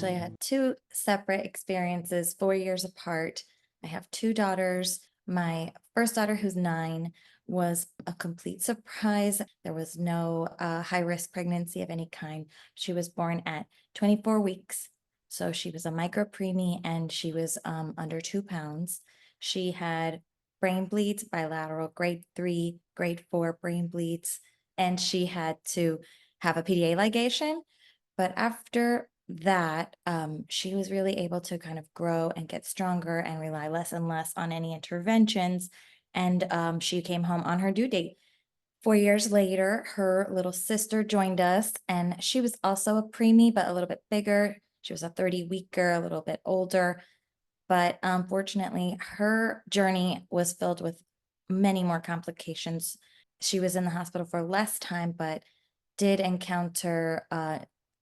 Actually, I had two separate experiences, 4 years apart. I have two daughters. My first daughter, who's 9, was a complete surprise. There was no high risk pregnancy of any kind. She was born at 24 weeks. So she was a micro preemie and she was under 2 pounds. She had brain bleeds, bilateral grade 3, grade 4 brain bleeds, and she had to have a PDA ligation. But after that, she was really able to kind of grow and get stronger and rely less and less on any interventions. And she came home on her due date. 4 years later, her little sister joined us, and she was also a preemie, but a little bit bigger. She was a 30-weeker, a little bit older. But unfortunately, her journey was filled with many more complications. She was in the hospital for less time, but did encounter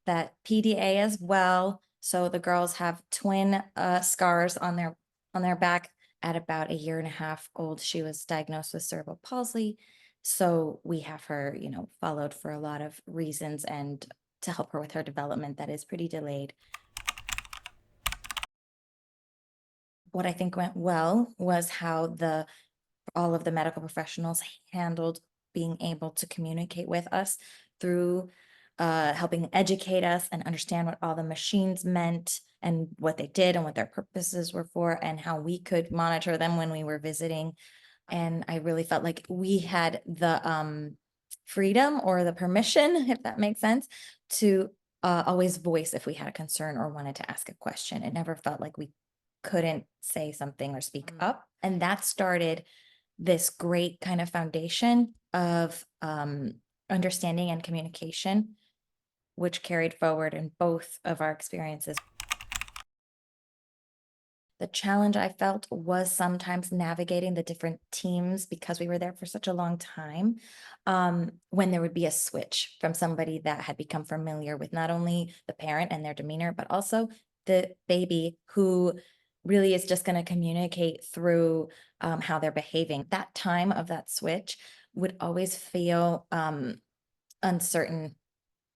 that PDA as well. So the girls have twin scars on their back. At about a year and a half old, she was diagnosed with cerebral palsy. So we have her, followed for a lot of reasons and to help her with her development that is pretty delayed. What I think went well was how the all of the medical professionals handled being able to communicate with us through helping educate us and understand what all the machines meant and what they did and what their purposes were for and how we could monitor them when we were visiting. And I really felt like we had the freedom or the permission, if that makes sense, to always voice if we had a concern or wanted to ask a question. It never felt like we couldn't say something or speak up. And that started this great kind of foundation of understanding and communication, which carried forward in both of our experiences. The challenge I felt was sometimes navigating the different teams because we were there for such a long time. When there would be a switch from somebody that had become familiar with not only the parent and their demeanor, but also the baby who really is just going to communicate through how they're behaving. That time of that switch would always feel uncertain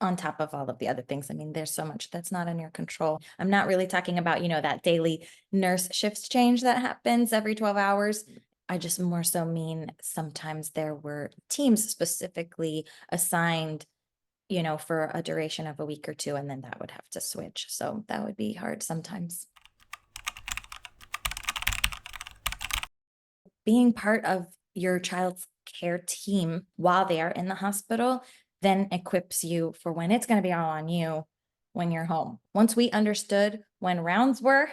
on top of all of the other things. I mean, there's so much that's not in your control. I'm not really talking about, that daily nurse shifts change that happens every 12 hours. I just more so mean sometimes there were teams specifically assigned, for a duration of a week or two, and then that would have to switch. So that would be hard sometimes. Being part of your child's care team while they are in the hospital then equips you for when it's going to be all on you when you're home. Once we understood when rounds were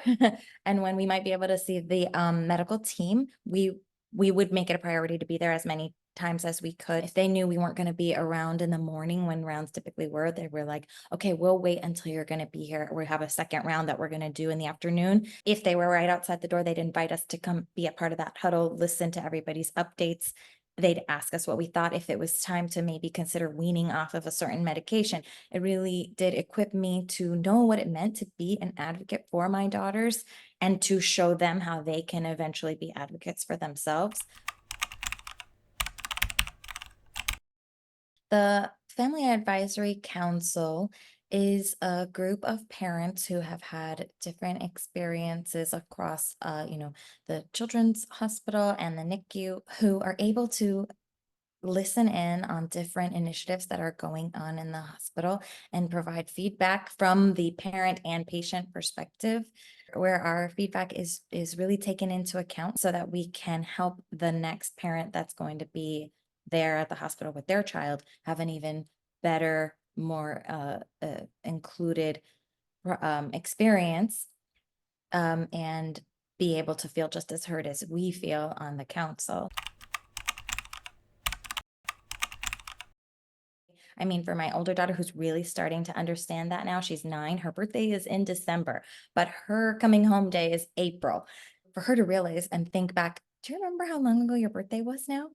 and when we might be able to see the medical team, we would make it a priority to be there as many times as we could. If they knew we weren't going to be around in the morning when rounds typically were, they were like, okay, we'll wait until you're going to be here. We have a second round that we're going to do in the afternoon. If they were right outside the door, they'd invite us to come be a part of that huddle, listen to everybody's updates. They'd ask us what we thought if it was time to maybe consider weaning off of a certain medication. It really did equip me to know what it meant to be an advocate for my daughters and to show them how they can eventually be advocates for themselves. The Family Advisory Council is a group of parents who have had different experiences across, the Children's Hospital and the NICU, who are able to listen in on different initiatives that are going on in the hospital and provide feedback from the parent and patient perspective, where our feedback is really taken into account so that we can help the next parent that's going to be there at the hospital with their child have an even better, more included experience, and be able to feel just as heard as we feel on the council. I mean, for my older daughter who's really starting to understand that now, she's 9, her birthday is in December, but her coming home day is April. For her to realize and think back, do you remember how long ago your birthday was now?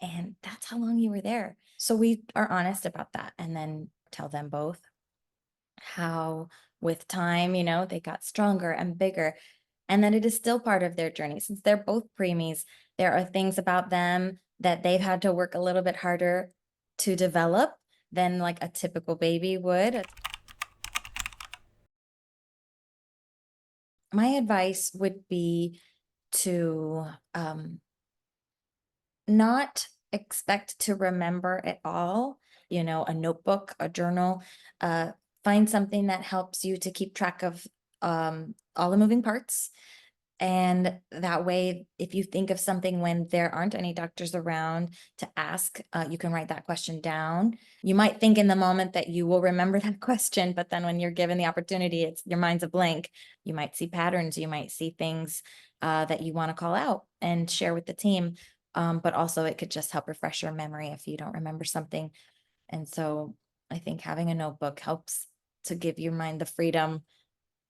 And that's how long you were there. So we are honest about that and then tell them both how with time, they got stronger and bigger, and that it is still part of their journey. Since they're both preemies, there are things about them that they've had to work a little bit harder to develop than like a typical baby would. My advice would be to not expect to remember it all, a notebook, a journal, uh, find something that helps you to keep track of all the moving parts. And that way, if you think of something when there aren't any doctors around to ask, you can write that question down. You might think in the moment that you will remember that question, but then when you're given the opportunity, it's your mind's a blank. You might see patterns, you might see things that you want to call out and share with the team. But also, it could just help refresh your memory if you don't remember something. And so, I think having a notebook helps to give your mind the freedom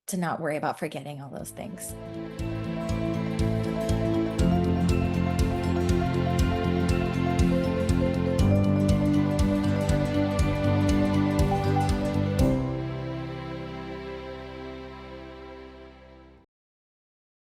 to not worry about forgetting all those things.